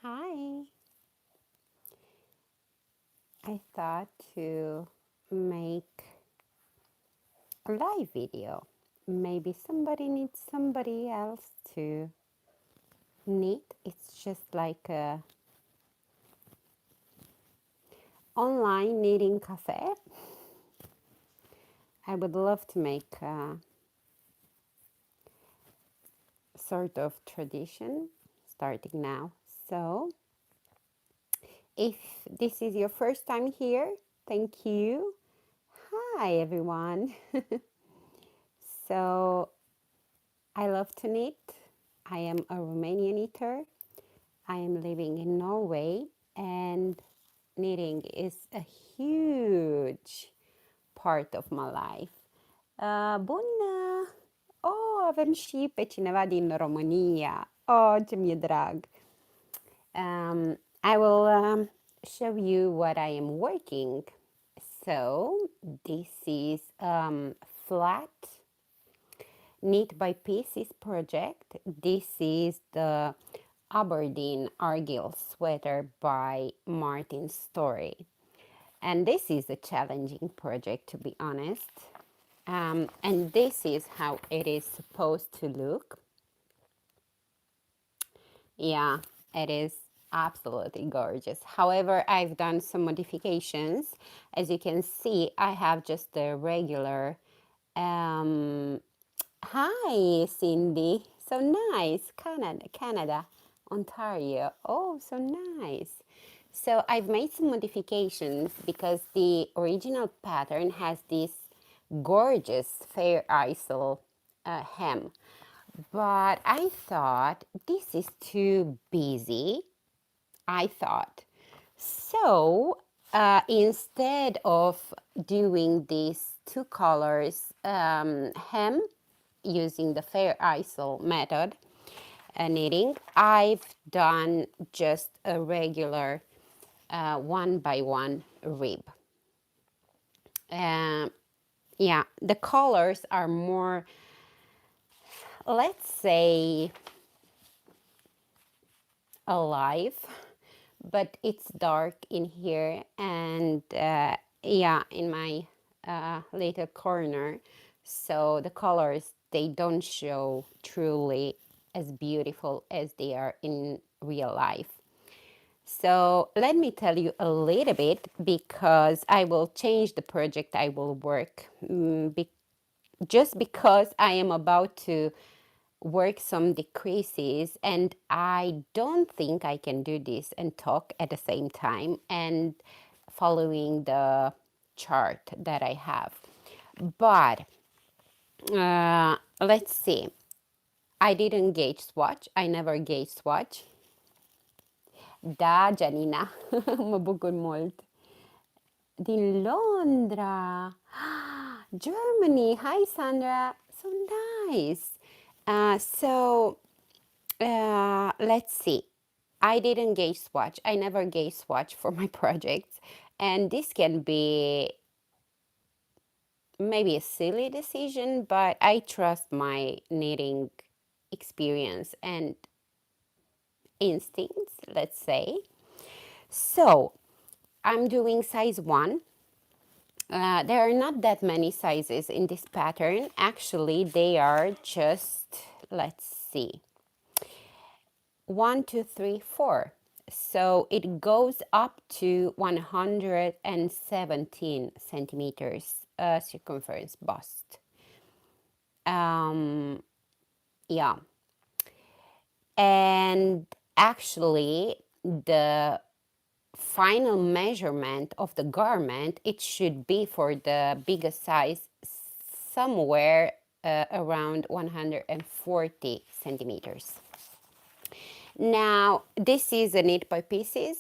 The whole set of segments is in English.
Hi, I thought to make a live video. Maybe somebody needs somebody else to knit. It's just like a online knitting cafe. I would love to make a sort of tradition starting now. So, if this is your first time here, thank you. Hi, everyone. So, I love to knit. I am a Romanian knitter. I am living in Norway, and knitting is a huge part of my life. Bună! Oh, avem și pe cineva din România. Oh, ce mi-e drag! I will show you what I am working. So, this is flat Knit by Pieces project. This is the Aberdeen Argyle sweater by Martin Story. And this is a challenging project, to be honest. And this is how it is supposed to look. Yeah, it is absolutely gorgeous. However, I've done some modifications. As you can see, I have just the regular hi, Cindy. So nice. Canada, Ontario. Oh, so nice. So I've made some modifications because the original pattern has this gorgeous fair isle hem. But I thought this is too busy. I thought. So instead of doing these two colors hem using the fair isle method knitting, I've done just a regular one by one rib. Yeah, the colors are more, let's say, alive, but it's dark in here, and yeah, in my little corner, so the colors, they don't show truly as beautiful as they are in real life. So let me tell you a little bit, because I will change the project I will work, just because I am about to work some decreases, and I don't think I can do this and talk at the same time and following the chart that I have. But let's see. I didn't gauge swatch. I never gauge swatch. Da, Janina, mă bucur mult. Din Londra. Germany. Hi, Sandra. So nice. Let's see. I didn't gauge swatch. I never gauge swatch for my projects. And this can be maybe a silly decision, but I trust my knitting experience and instincts, let's say. So I'm doing size 1. There are not that many sizes in this pattern. Actually, they are just, let's see, 1, 2, 3, 4. So it goes up to 117 centimeters circumference bust. Yeah. And actually, the final measurement of the garment, it should be for the biggest size somewhere around 140 centimeters. Now, this is a Knit by Pieces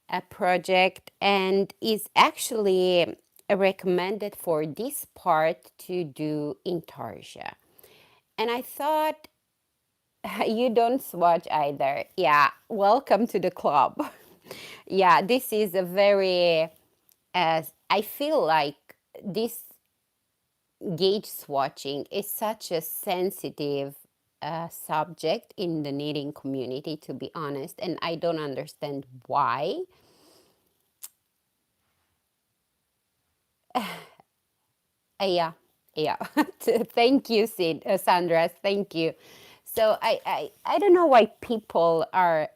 a project, and is actually recommended for this part to do intarsia. And I thought, you don't swatch either. Yeah, welcome to the club. Yeah, this is a very, I feel like this gauge swatching is such a sensitive subject in the knitting community, to be honest, and I don't understand why. Yeah, yeah. Thank you, Sandra. Thank you. So I don't know why people are,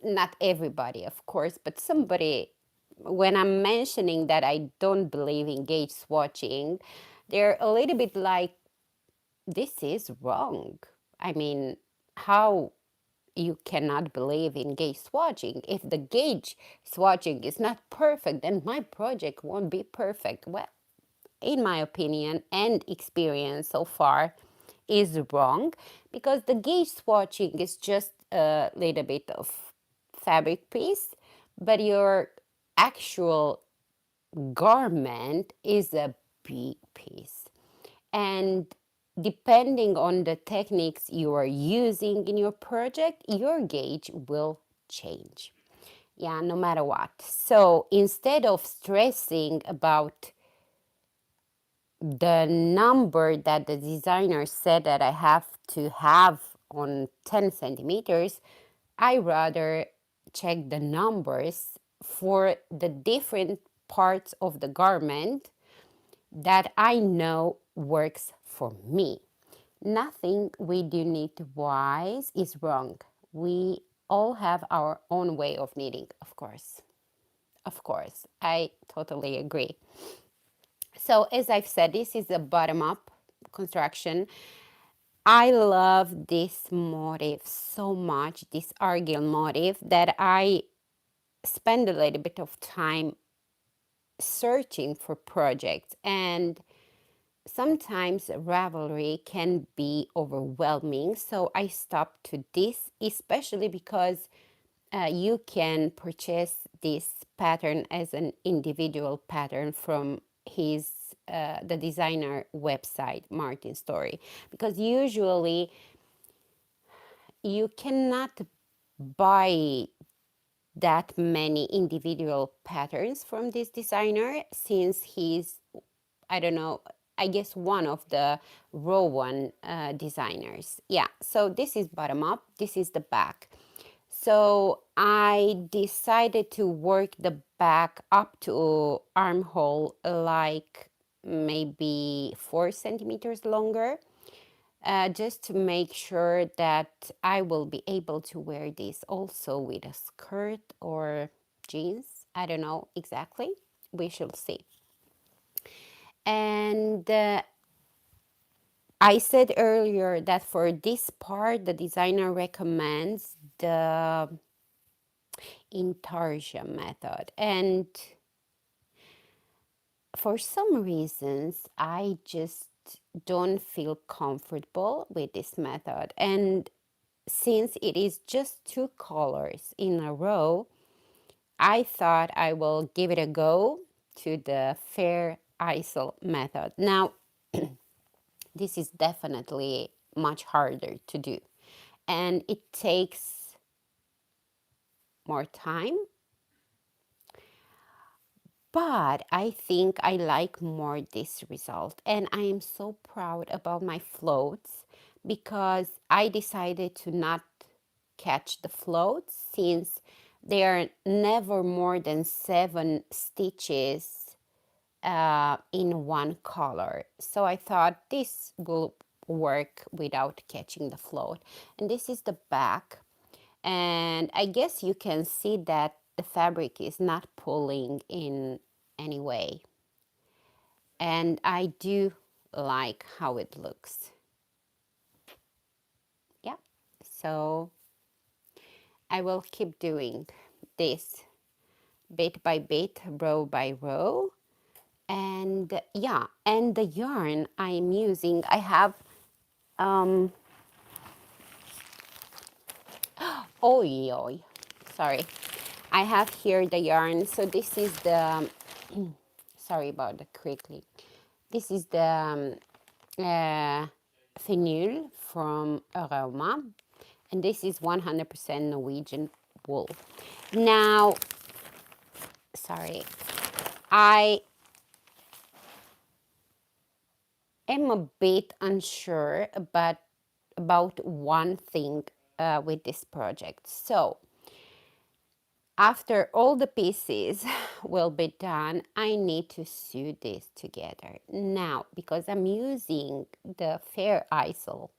not everybody, of course, but somebody, when I'm mentioning that I don't believe in gauge swatching, they're a little bit like, this is wrong. I mean, how you cannot believe in gauge swatching? If the gauge swatching is not perfect, then my project won't be perfect. Well, in my opinion and experience so far, is wrong, because the gauge swatching is just a little bit of fabric piece, but your actual garment is a big piece. And depending on the techniques you are using in your project, your gauge will change. Yeah, no matter what. So instead of stressing about the number that the designer said that I have to have on 10 centimeters, I rather check the numbers for the different parts of the garment that I know works for me. Nothing we do knit wise is wrong. We all have our own way of knitting, of course. Of course, I totally agree. So, as I've said, this is a bottom up construction. I love this motif so much, this argyle motif, that I spend a little bit of time searching for projects. And sometimes Ravelry can be overwhelming. So I stopped to this, especially because you can purchase this pattern as an individual pattern from the designer website, Martin Story, because usually you cannot buy that many individual patterns from this designer, since he's, I don't know, I guess one of the Rowan designers. Yeah, so this is bottom up, this is the back. So I decided to work the back up to armhole, like maybe 4 centimeters longer, just to make sure that I will be able to wear this also with a skirt or jeans. I don't know exactly. We shall see. And I said earlier that for this part, the designer recommends the intarsia method. And for some reasons, I just don't feel comfortable with this method. And since it is just 2 colors in a row, I thought I will give it a go to the fair ISIL method. Now, this is definitely much harder to do, and it takes more time, but I think I like more this result, and I am so proud about my floats, because I decided to not catch the floats, since they are never more than 7 stitches in one color. So I thought this will work without catching the float. And this is the back. And I guess you can see that the fabric is not pulling in any way. And I do like how it looks. Yeah. So I will keep doing this bit by bit, row by row. And yeah, and the yarn I'm using, I have oi, sorry, I have here the yarn. So this is the sorry about the crinkling. This is the fenule from Aroma, and this is 100% Norwegian wool. Now, sorry, I am a bit unsure, but about one thing with this project. So after all the pieces will be done, I need to sew this together. Now, because I'm using the Fair Isle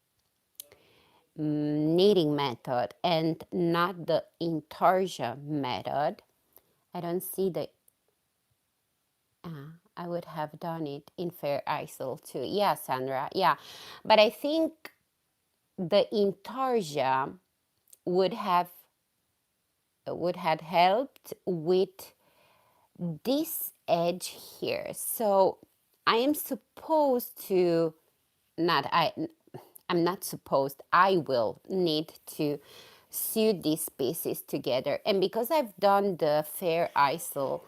knitting method and not the intarsia method, I don't see the, I would have done it in Fair Isle too. Yeah, Sandra, yeah. But I think the intarsia would have helped with this edge here. So I am supposed to, not I, I'm not supposed, I will need to sew these pieces together. And because I've done the Fair Isle,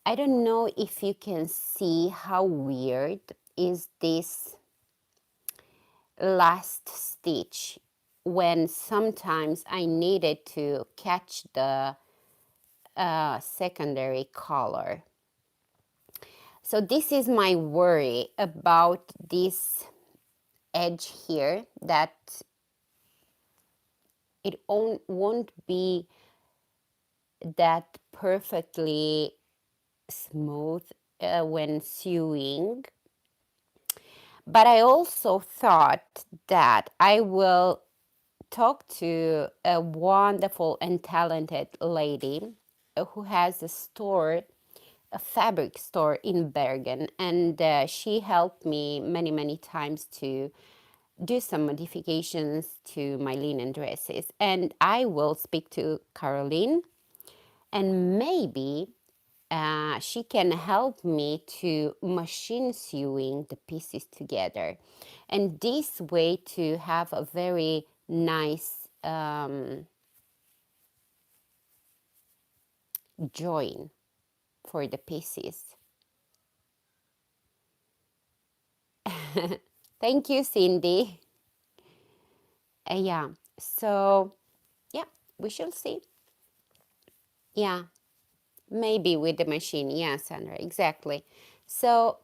I don't know if you can see how weird is this last stitch when sometimes I needed to catch the secondary color. So this is my worry about this edge here, that it won't be that perfectly smooth when sewing. But I also thought that I will talk to a wonderful and talented lady who has a store, a fabric store in Bergen, and she helped me many, many times to do some modifications to my linen dresses. And I will speak to Caroline, and maybe she can help me to machine sewing the pieces together, and this way to have a very nice join for the pieces. Thank you, Cindy. Yeah, so yeah, we shall see. Yeah, maybe with the machine. Yeah, Sandra, exactly. So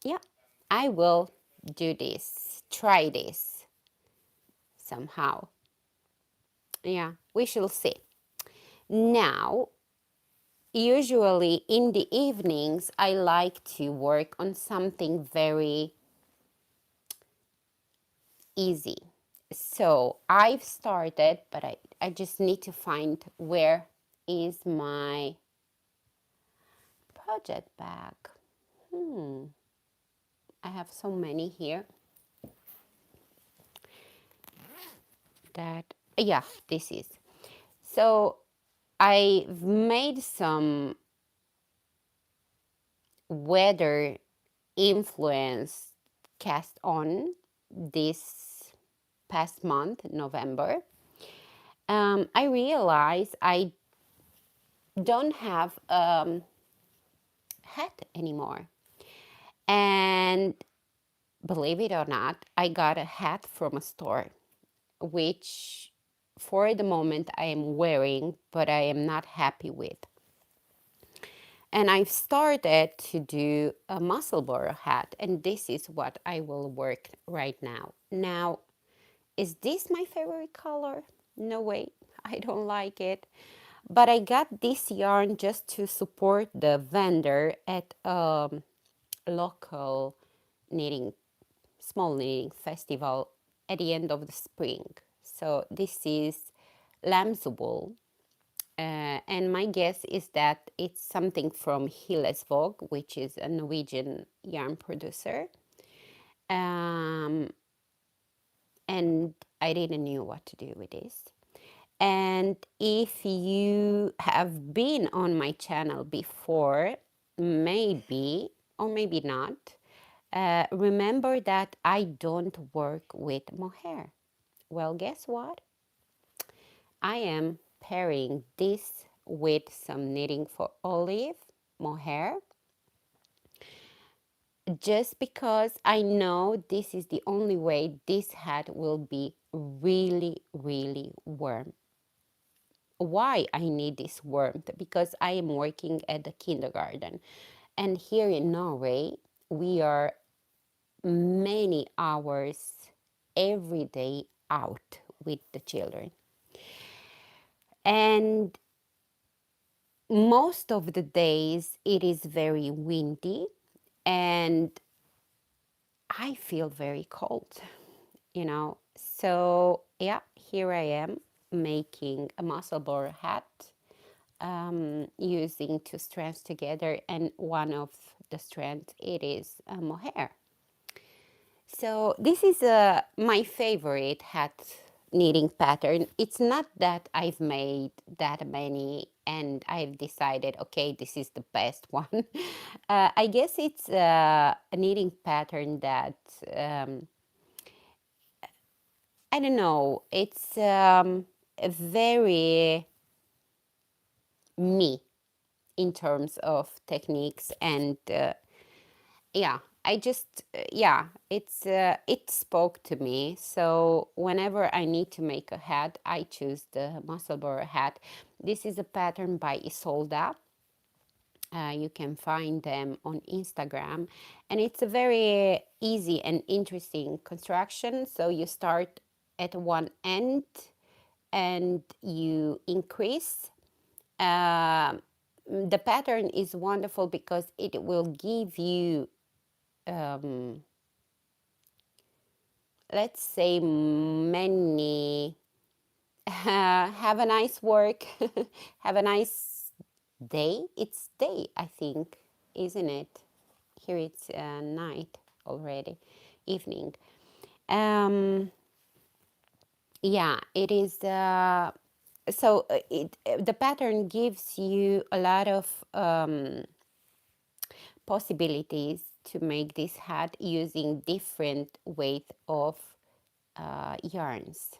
yeah, I will do this, try this somehow. Yeah, we shall see. Now, usually in the evenings, I like to work on something very easy. So I've started, but I just need to find where is my project bag. I have so many here that, yeah, this is. So I've made some weather influence cast on this past month, November. I realized I don't have a hat anymore. And believe it or not, I got a hat from a store, which for the moment I am wearing, but I am not happy with. And I've started to do a muscle borrow hat, and this is what I will work right now. Now, is this my favorite color? No way, I don't like it. But I got this yarn just to support the vendor at a local knitting, small knitting festival at the end of the spring. So this is lamb's wool. And my guess is that it's something from Hillesvåg, which is a Norwegian yarn producer. And I didn't know what to do with this. And if you have been on my channel before, maybe or maybe not, remember that I don't work with mohair. Well, guess what? I am pairing this with some knitting for olive mohair, just because I know this is the only way this hat will be really, really warm. Why I need this warmth? Because I am working at the kindergarten, and here in Norway we are many hours every day out with the children. And most of the days it is very windy and I feel very cold, you know. So, yeah, here I am making a muscle bore hat using two strands together, and one of the strands it is mohair. So this is my favorite hat knitting pattern. It's not that I've made that many and I've decided, okay, this is the best one. I guess it's a knitting pattern that, um, I don't know, it's a very me in terms of techniques and yeah, I just yeah, it spoke to me. So whenever I need to make a hat, I choose the muscle bore hat. This is a pattern by Isolda. You can find them on Instagram, and it's a very easy and interesting construction. So you start at one end and you increase. The pattern is wonderful because it will give you um, let's say many have a nice work have a nice day. It's day, I think, isn't it? Here it's night already, evening. um yeah, it is so the pattern gives you a lot of possibilities to make this hat using different weight of yarns.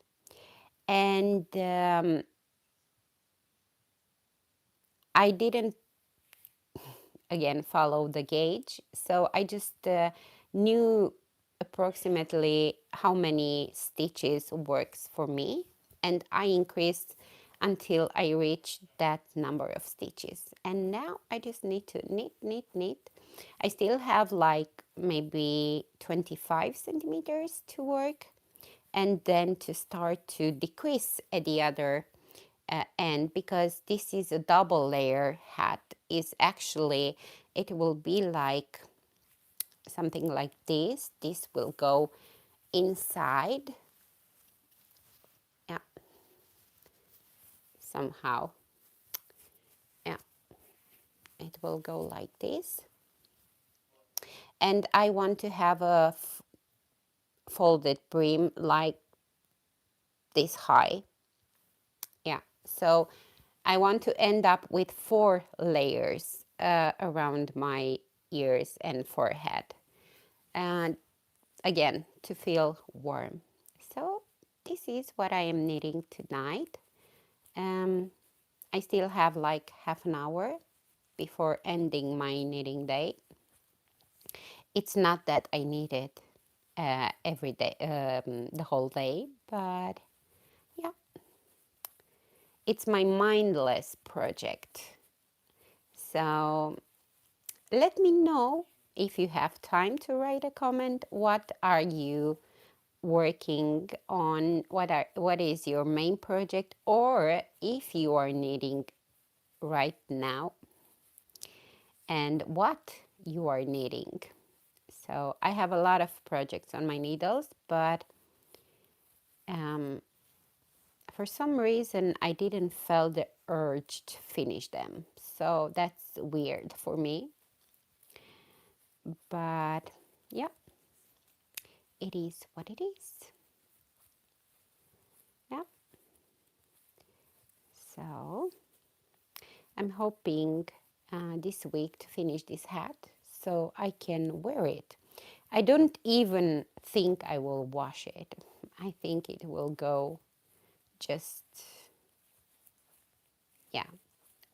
And I didn't again follow the gauge, so I just knew approximately how many stitches works for me, and I increased until I reached that number of stitches. And now I just need to knit, knit, knit. I still have like maybe 25 centimeters to work, and then to start to decrease at the other end, because this is a double layer hat. Is actually, it will be like something like this will go inside, yeah, somehow, yeah, it will go like this. And I want to have a folded brim like this high, yeah. So I want to end up with 4 layers around my ears and forehead, and again to feel warm. So this is what I am knitting tonight. I still have like half an hour before ending my knitting day. It's not that I knit it every day, the whole day, but yeah, it's my mindless project. So let me know if you have time to write a comment. What are you working on? What is your main project, or if you are knitting right now, and what you are knitting. So I have a lot of projects on my needles, but um, for some reason I didn't feel the urge to finish them. So that's weird for me. But yeah, it is what it is. Yeah. So I'm hoping this week to finish this hat so I can wear it. I don't even think I will wash it. I think it will go just, yeah,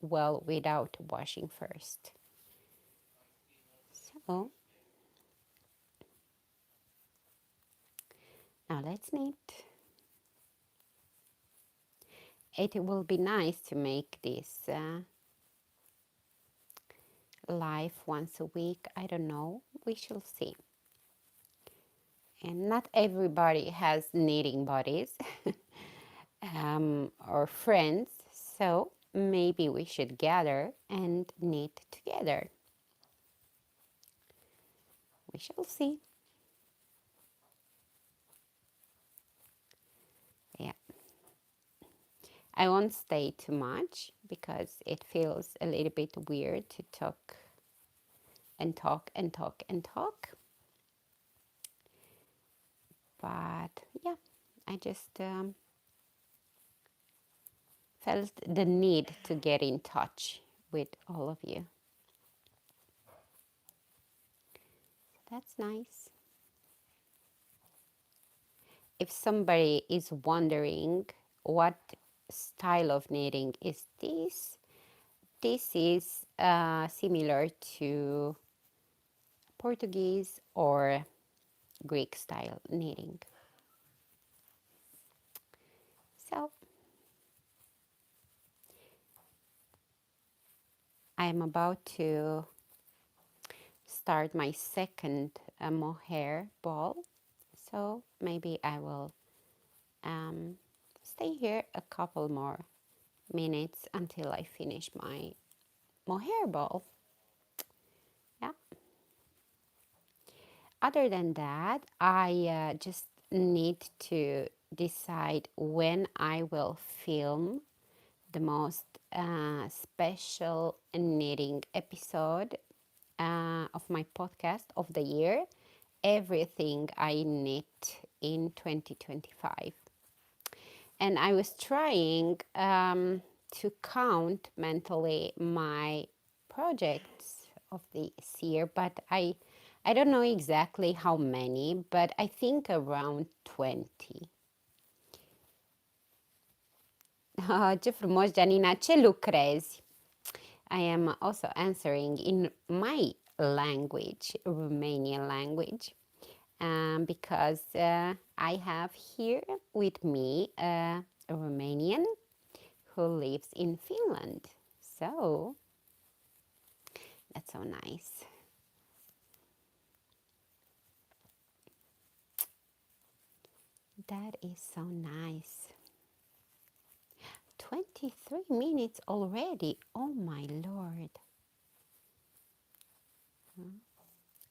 well without washing first. So now let's knit. It will be nice to make this live once a week. I don't know. We shall see. And not everybody has knitting buddies or friends, so maybe we should gather and knit together. We shall see. Yeah, I won't stay too much because it feels a little bit weird to talk and talk and talk and talk. But yeah, I just felt the need to get in touch with all of you. That's nice. If somebody is wondering what style of knitting is this is similar to Portuguese or Greek style knitting. So I am about to start my second mohair ball. So maybe I will stay here a couple more minutes until I finish my mohair ball. Yeah. Other than that, I just need to decide when I will film the most special knitting episode of my podcast of the year. Everything I knit in 2025. And I was trying to count mentally my projects of this year, but I don't know exactly how many, but I think around 20. Ce frumos, Janina, ce lucrezi? I am also answering in my language, Romanian language, because I have here with me a Romanian who lives in Finland. So that's so nice. That is so nice. 23 minutes already. Oh my lord.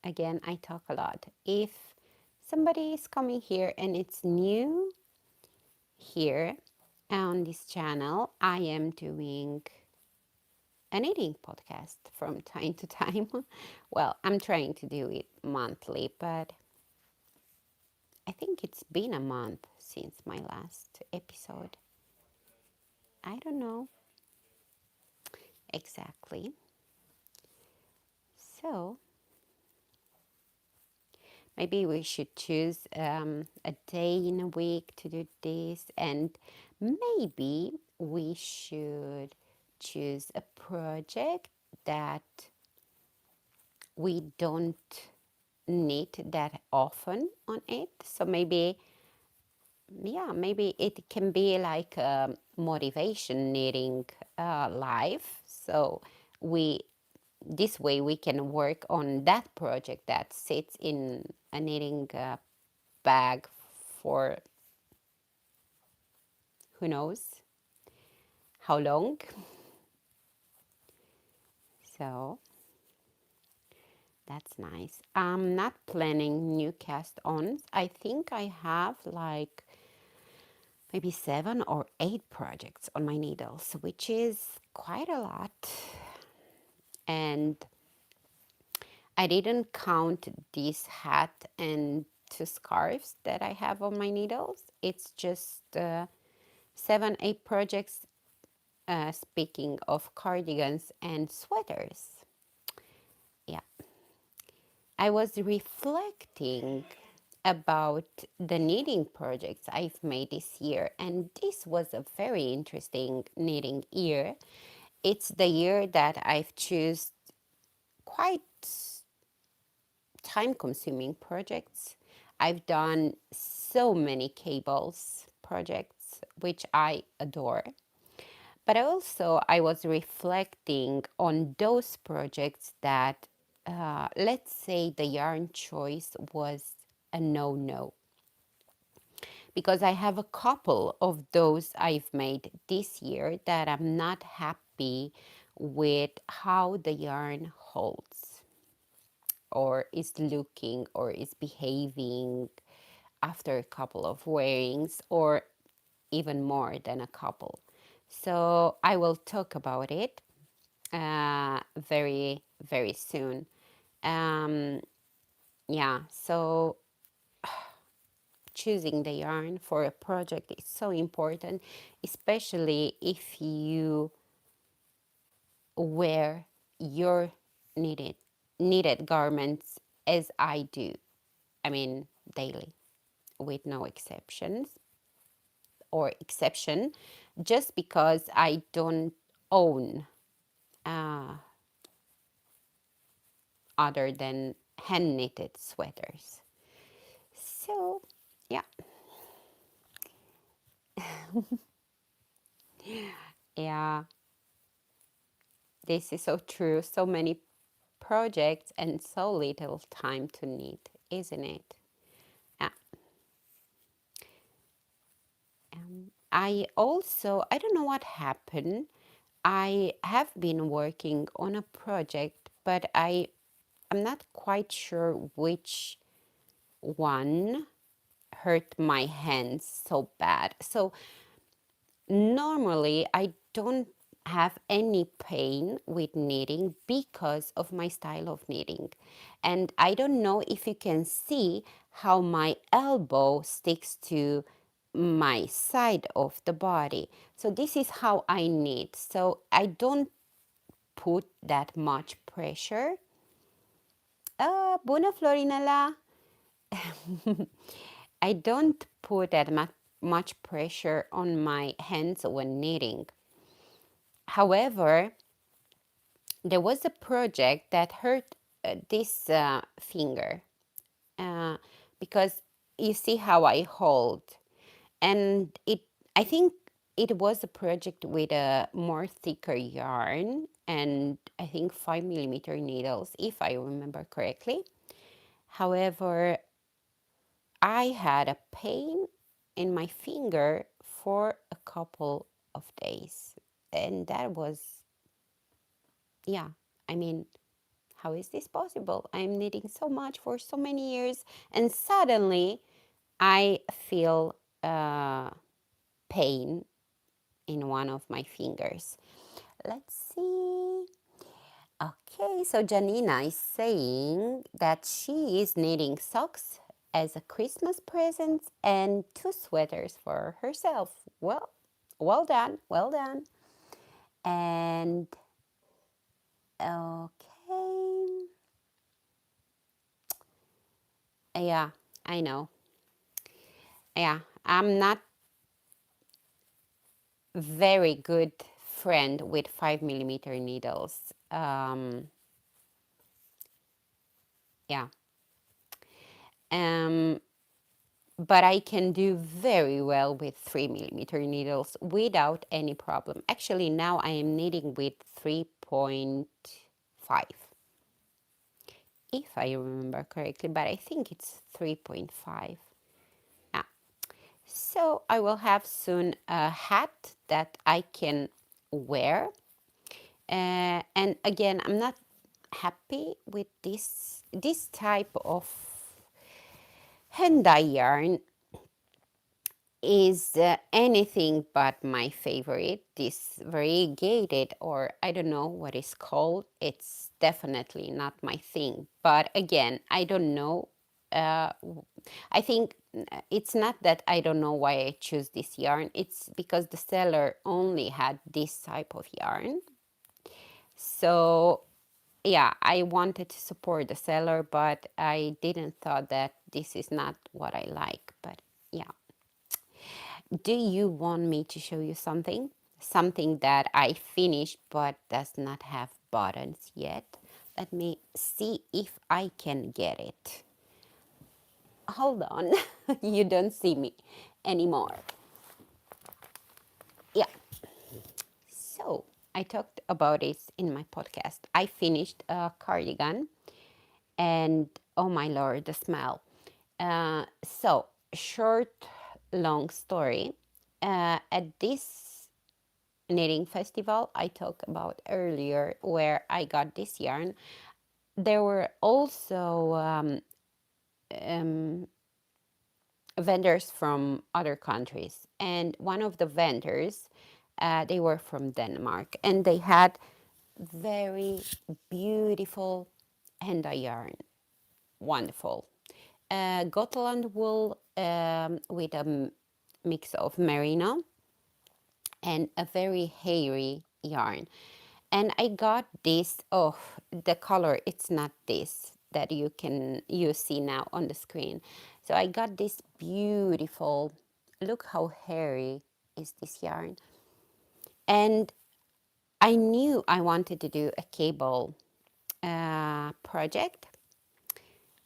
Again, I talk a lot. If somebody is coming here and it's new here on this channel, I am doing an eating podcast from time to time. Well, I'm trying to do it monthly, but I think it's been a month since my last episode. I don't know exactly. So maybe we should choose a day in a week to do this, and maybe we should choose a project that we don't need that often on it. So maybe, yeah, maybe it can be like a motivation knitting life. So we this way we can work on that project that sits in a knitting bag for who knows how long. So that's nice. I'm not planning new cast ons. I think I have like maybe 7 or 8 projects on my needles, which is quite a lot. And I didn't count this hat and 2 scarves that I have on my needles. It's just 7, 8 projects, speaking of cardigans and sweaters. Yeah, I was reflecting about the knitting projects I've made this year, and this was a very interesting knitting year. It's the year that I've chosen quite time consuming projects. I've done so many cables projects, which I adore. But also, I was reflecting on those projects that, let's say, the yarn choice was a no-no, because I have a couple of those I've made this year that I'm not happy with how the yarn holds or is looking or is behaving after a couple of wearings, or even more than a couple. So I will talk about it very, very soon. Um, yeah, so choosing the yarn for a project is so important, especially if you wear your needed knitted garments as I do. I mean, daily, with no exceptions or exception, just because I don't own uh, other than hand knitted sweaters. So, yeah, yeah, this is so true. So many projects and so little time to knit, isn't it? Yeah. I don't know what happened. I have been working on a project, but I'm not quite sure which one hurt my hands so bad. So normally I don't have any pain with knitting because of my style of knitting. And I don't know if you can see how my elbow sticks to my side of the body. So this is how I knit. So I don't put that much pressure. Bună, Florinela. I don't put that much pressure on my hands when knitting. However, there was a project that hurt this finger uh, because you see how I hold, and I think it was a project with a more thicker yarn and I think 5 millimeter needles, if I remember correctly. However, I had a pain in my finger for a couple of days, and that was, yeah, I mean, how is this possible? I'm knitting so much for so many years, and suddenly I feel pain in one of my fingers. Let's see. Okay, so Janina is saying that she is knitting socks as a Christmas present and two sweaters for herself. Well, well done, well done. And okay, yeah, I know. Yeah, I'm not very good friend with 5 millimeter needles. Yeah. Um, but I can do very well with 3 millimeter needles without any problem. Actually, now I am knitting with 3.5, if I remember correctly, but I think it's 3.5. Yeah. So I will have soon a hat that I can wear. And again, I'm not happy with this type of hand dye yarn is anything but my favorite. This variegated, or I don't know what it's called, it's definitely not my thing. But again, I don't know. I think it's not that I don't know why I choose this yarn. It's because the seller only had this type of yarn. So yeah, I wanted to support the seller, but I didn't thought that this is not what I like. But yeah. Do you want me to show you something? Something that I finished but does not have buttons yet. Let me see if I can get it. Hold on. You don't see me anymore. Yeah. So I talked about it in my podcast. I finished a cardigan and oh my lord, the smell. So, short, long story. At this knitting festival I talked about earlier, where I got this yarn, there were also vendors from other countries, and one of the vendors, they were from Denmark, and they had very beautiful henna yarn, wonderful. Gotland wool with a mix of merino and a very hairy yarn. And I got this, oh, the color, it's not this that you see now on the screen. So I got this beautiful, look how hairy is this yarn. And I knew I wanted to do a cable project.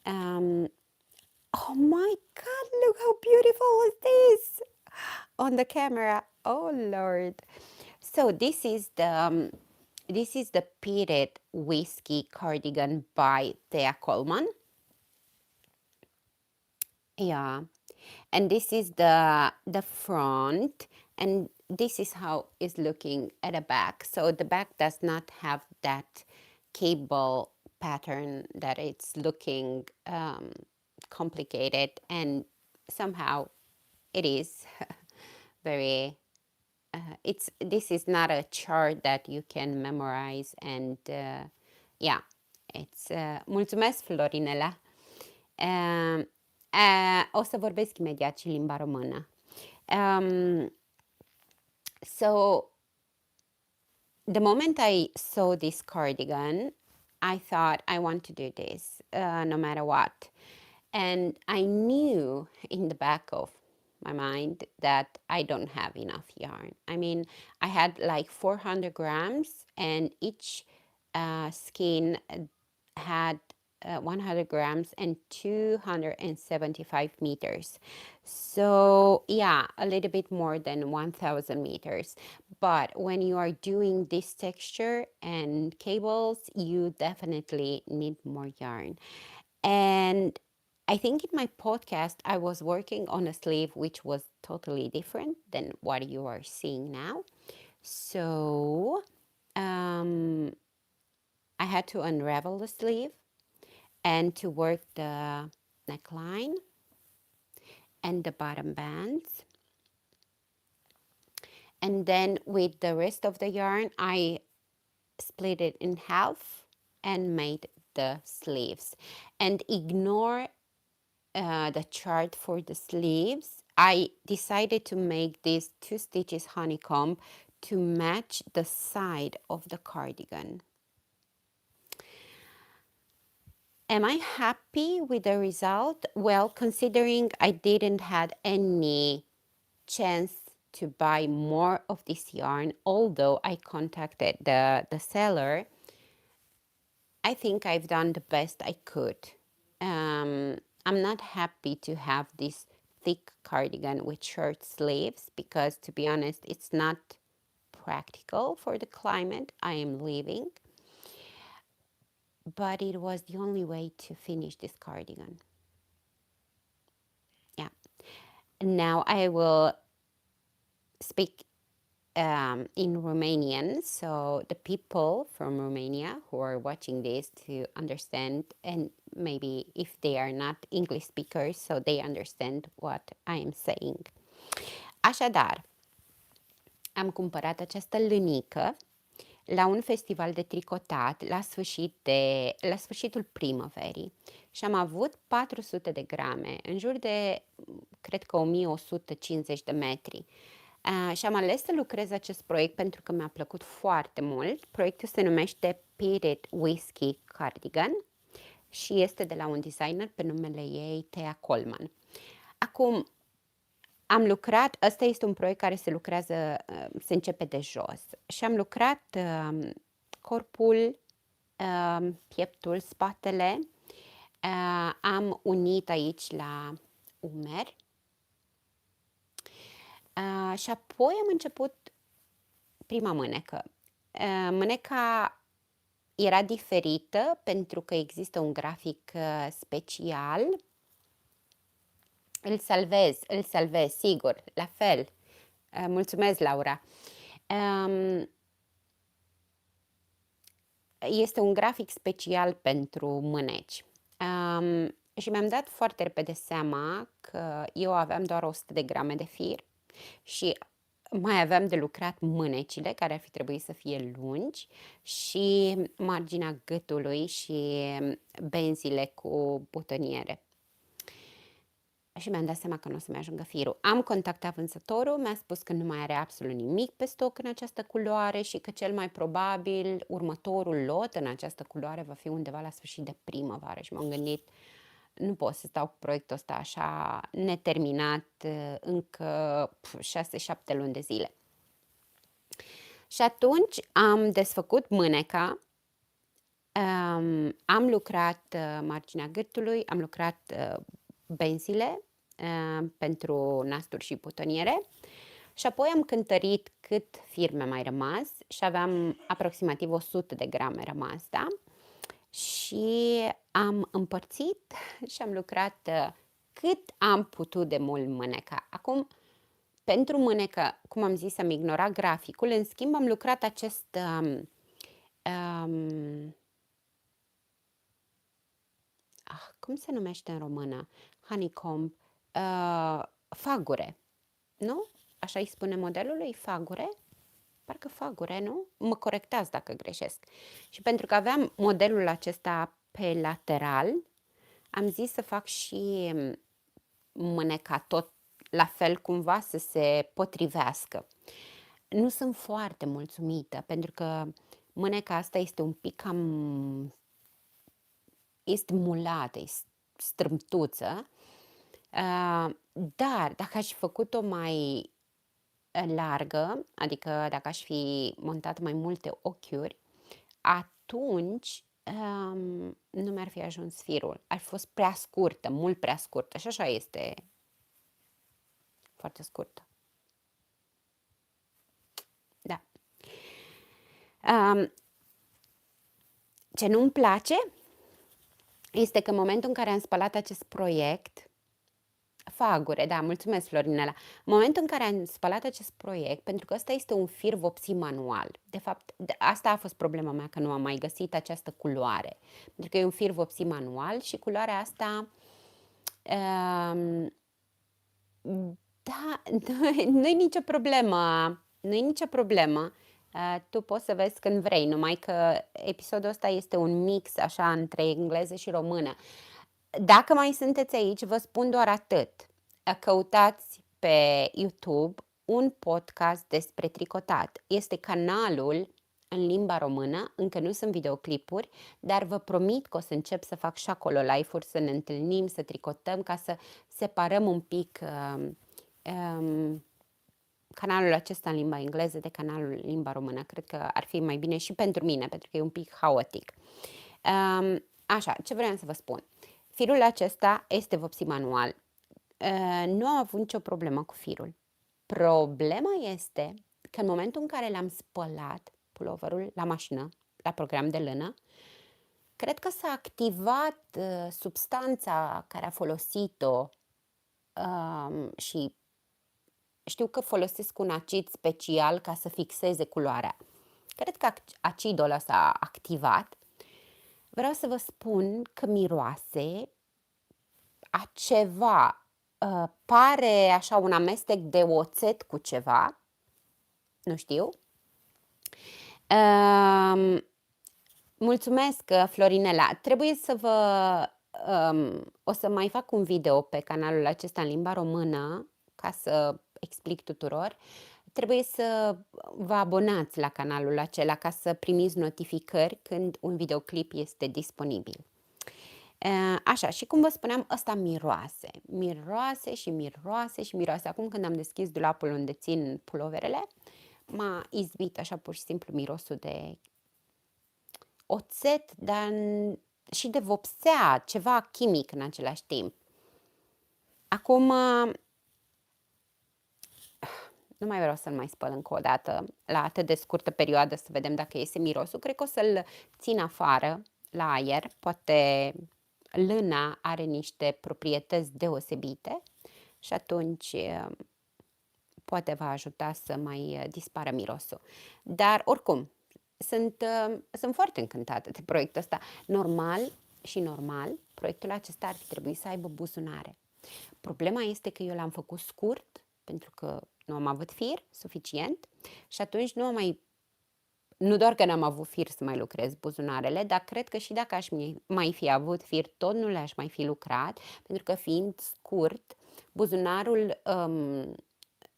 Um, oh my God, look how beautiful is this on the camera. Oh Lord. So this is the Pitted Whiskey Cardigan by Thea Coleman. Yeah. And this is the front, and this is how it's looking at the back. So the back does not have that cable pattern, that it's looking complicated, and somehow it is very this is not a chart that you can memorize, and yeah, it's mulțumesc, Florinela. O să vorbesc imediat și limba română. So the moment I saw this cardigan, I thought I want to do this no matter what. And I knew in the back of my mind that I don't have enough yarn. I mean, I had like 400 grams, and each skein had 100 grams and 275 meters. So yeah, a little bit more than 1000 meters. But when you are doing this texture and cables, you definitely need more yarn. And I think in my podcast, I was working on a sleeve which was totally different than what you are seeing now. So I had to unravel the sleeve and to work the neckline and the bottom bands. And then with the rest of the yarn, I split it in half and made the sleeves. And ignore the chart for the sleeves. I decided to make these 2 stitches honeycomb to match the side of the cardigan. Am I happy with the result? Well, considering I didn't have any chance to buy more of this yarn, although I contacted the seller, I think I've done the best I could. I'm not happy to have this thick cardigan with short sleeves because, to be honest, it's not practical for the climate I am living. But it was the only way to finish this cardigan. Yeah. Now I will speak in Romanian, so the people from Romania who are watching this to understand, and maybe if they are not English speakers, so they understand what I am saying. Așadar, am cumpărat această lânică la un festival de tricotat la sfârșitul primăverii și am avut 400 de grame, în jur de, cred că 1150 de metri. Și am ales să lucrez acest proiect pentru că mi-a plăcut foarte mult. Proiectul se numește Pitted Whiskey Cardigan și este de la un designer pe numele ei, Thea Coleman. Acum, am lucrat, ăsta este un proiect care se lucrează, se începe de jos și am lucrat corpul, pieptul, spatele, am unit aici la umeri și apoi am început prima mânecă. Mâneca era diferită pentru că există un grafic special îl salvez, sigur, la fel. Mulțumesc, Laura. Um, Este un grafic special pentru mâneci. Și mi-am dat foarte repede seama că eu aveam doar 100 de grame de fir și mai aveam de lucrat mânecile, care ar fi trebuit să fie lungi, și marginea gâtului și benzile cu butoniere. Și mi-am dat seama că nu o să-mi ajungă firul. Am contactat vânzătorul, mi-a spus că nu mai are absolut nimic pe stoc în această culoare și că cel mai probabil următorul lot în această culoare va fi undeva la sfârșit de primăvară. Și m-am gândit, nu pot să stau cu proiectul ăsta așa neterminat încă 6-7 luni de zile. Și atunci am desfăcut mâneca, am lucrat marginea gâtului, am lucrat benzile pentru nasturi și butoniere și apoi am cântărit cât fir mi-a mai rămas și aveam aproximativ 100 de grame rămas, da? Și am împărțit și am lucrat cât am putut de mult mâneca. Acum, pentru mânecă, cum am zis, am ignorat graficul, în schimb am lucrat acest cum se numește în română? Honeycomb, fagure, nu? Așa îi spune modelului, fagure? Parcă fagure, nu? Mă corectați dacă greșesc. Și pentru că aveam modelul acesta pe lateral, am zis să fac și mâneca tot la fel, cumva să se potrivească. Nu sunt foarte mulțumită, pentru că mâneca asta este un pic cam... este mulată, este strâmtuță, dar dacă aș fi făcut-o mai largă, adică dacă aș fi montat mai multe ochiuri, atunci nu mi-ar fi ajuns firul. Ar fi fost prea scurtă, mult prea scurtă și așa este foarte scurtă. Da. Ce nu-mi place este că în momentul în care am spălat acest proiect, fagure, da, mulțumesc, Florinela. În momentul în care am spălat acest proiect, pentru că ăsta este un fir vopsit manual, de fapt, asta a fost problema mea, că nu am mai găsit această culoare, pentru că e un fir vopsit manual și culoarea asta, da, nu-i nicio problemă, nu-i nicio problemă. Tu poți să vezi când vrei, numai că episodul ăsta este un mix așa între engleză și română. Dacă mai sunteți aici, vă spun doar atât. Căutați pe YouTube un podcast despre tricotat. Este canalul în limba română, încă nu sunt videoclipuri, dar vă promit că o să încep să fac și acolo live-uri, să ne întâlnim, să tricotăm, ca să separăm un pic canalul acesta în limba engleză de canalul în limba română. Cred că ar fi mai bine și pentru mine, pentru că e un pic haotic. Așa, ce vreau să vă spun? Firul acesta este vopsit manual. Nu am avut nicio problemă cu firul. Problema este că în momentul în care l-am spălat puloverul la mașină, la program de lână, cred că s-a activat substanța care a folosit-o și știu că folosesc un acid special ca să fixeze culoarea. Cred că acidul ăla s-a activat. Vreau să vă spun că miroase a ceva, pare așa un amestec de oțet cu ceva, nu știu. Mulțumesc, Florinela. Trebuie să vă... o să mai fac un video pe canalul acesta în limba română ca să explic tuturor. Trebuie să vă abonați la canalul acela ca să primiți notificări când un videoclip este disponibil. Așa, și cum vă spuneam, ăsta miroase. Miroase și miroase și miroase. Acum când am deschis dulapul unde țin puloverele, m-a izbit așa pur și simplu mirosul de oțet, dar și de vopsea, ceva chimic în același timp. Acum, nu mai vreau să-l mai spăl încă o dată la atât de scurtă perioadă să vedem dacă iese mirosul. Cred că o să-l țin afară la aer, poate lâna are niște proprietăți deosebite și atunci poate va ajuta să mai dispară mirosul. Dar oricum, sunt foarte încântată de proiectul ăsta. Normal, proiectul acesta ar fi trebuit să aibă buzunare. Problema este că eu l-am făcut scurt, pentru că nu am avut fir suficient și atunci nu doar că n-am avut fir să mai lucrez buzunarele, dar cred că și dacă aș mai fi avut fir, tot nu le-aș mai fi lucrat, pentru că fiind scurt, buzunarul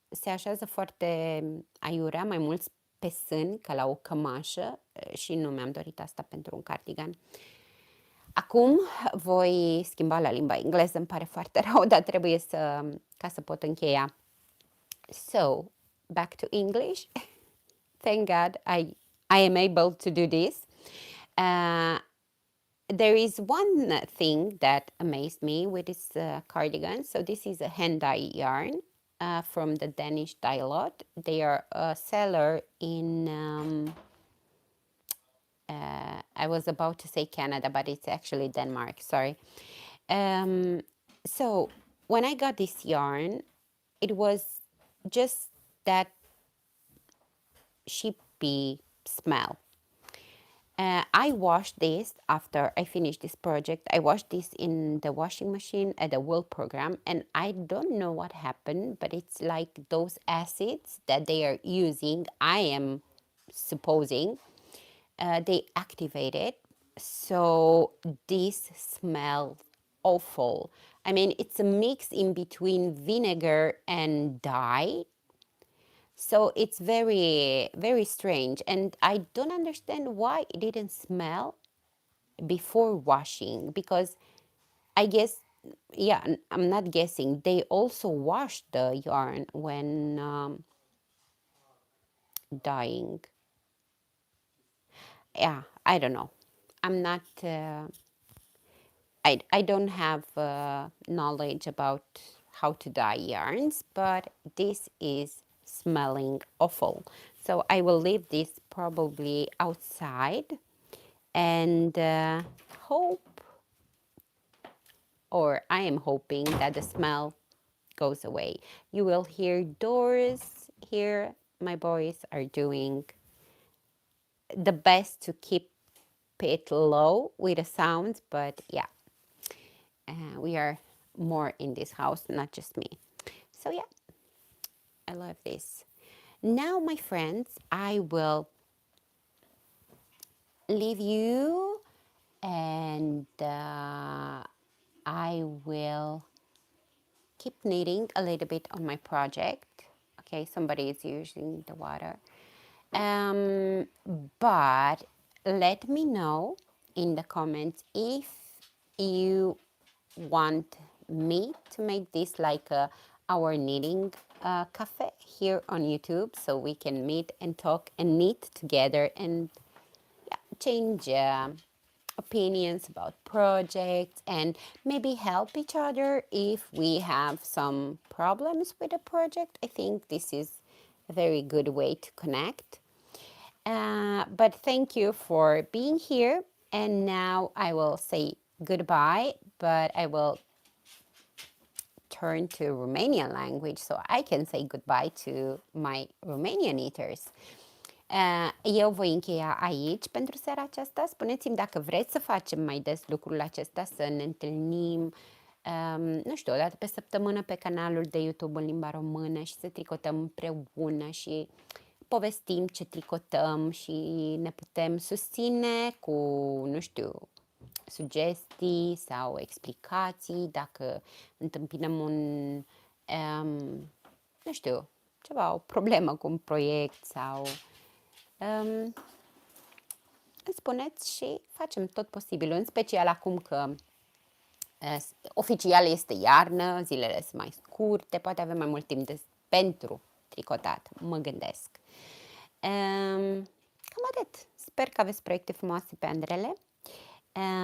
se așează foarte aiurea, mai mult pe sân, ca la o cămașă, și nu mi-am dorit asta pentru un cardigan. Acum voi schimba la limba engleză, îmi pare foarte rău, dar trebuie ca să pot încheia. So, back to English. Thank God I am able to do this. There is one thing that amazed me with this cardigan. So this is a hand dye yarn from the Danish Dye Lot. They are a seller in, I was about to say Canada, but it's actually Denmark, sorry. So when I got this yarn, it was just that sheepy smell. I washed this after I finished this project. I washed this in the washing machine at the wool program, and I don't know what happened, but it's like those acids that they are using, I am supposing, they activate it. So this smells awful. I mean, it's a mix in between vinegar and dye. So it's very, very strange. And I don't understand why it didn't smell before washing, because I guess, yeah, I'm not guessing, they also wash the yarn when dyeing. Yeah, I don't know. I'm not, I don't have knowledge about how to dye yarns, but this is smelling awful. So I will leave this probably outside and hope, or I am hoping, that the smell goes away. You will hear doors here. My boys are doing the best to keep it low with the sounds, but yeah, we are more in this house, not just me. So yeah, I love this. Now, my friends, I will leave you and I will keep knitting a little bit on my project. Okay, somebody is using the water. But let me know in the comments if you want me to make this like our knitting cafe here on YouTube, so we can meet and talk and knit together and change opinions about projects and maybe help each other if we have some problems with a project. I think this is a very good way to connect. But thank you for being here. And now I will say goodbye, but I will turn to Romanian language so I can say goodbye to my Romanian eaters. Eu voi încheia aici pentru seara aceasta. Spuneți-mi dacă vreți să facem mai des lucrul acesta, să ne întâlnim, nu știu, o dată pe săptămână pe canalul de YouTube în limba română și să tricotăm împreună și povestim ce tricotăm și ne putem susține cu, nu știu, sugestii sau explicații dacă întâmpinăm nu știu, ceva, o problemă cu un proiect sau îmi spuneți și facem tot posibilul, în special acum că oficial este iarnă, zilele sunt mai scurte, poate avem mai mult timp pentru tricotat, mă gândesc. Cam atât. Sper că aveți proiecte frumoase pe Andrele.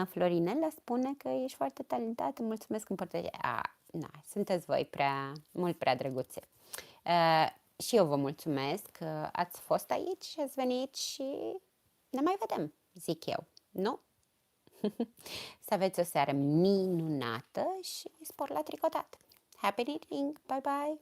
Florinela spune că ești foarte talentată, mulțumesc împărtășire. Sunteți voi mult prea drăguțe. Și eu vă mulțumesc că ați fost aici și ați venit și ne mai vedem, zic eu, nu? Să aveți o seară minunată și spor la tricotat! Happy knitting. Bye bye.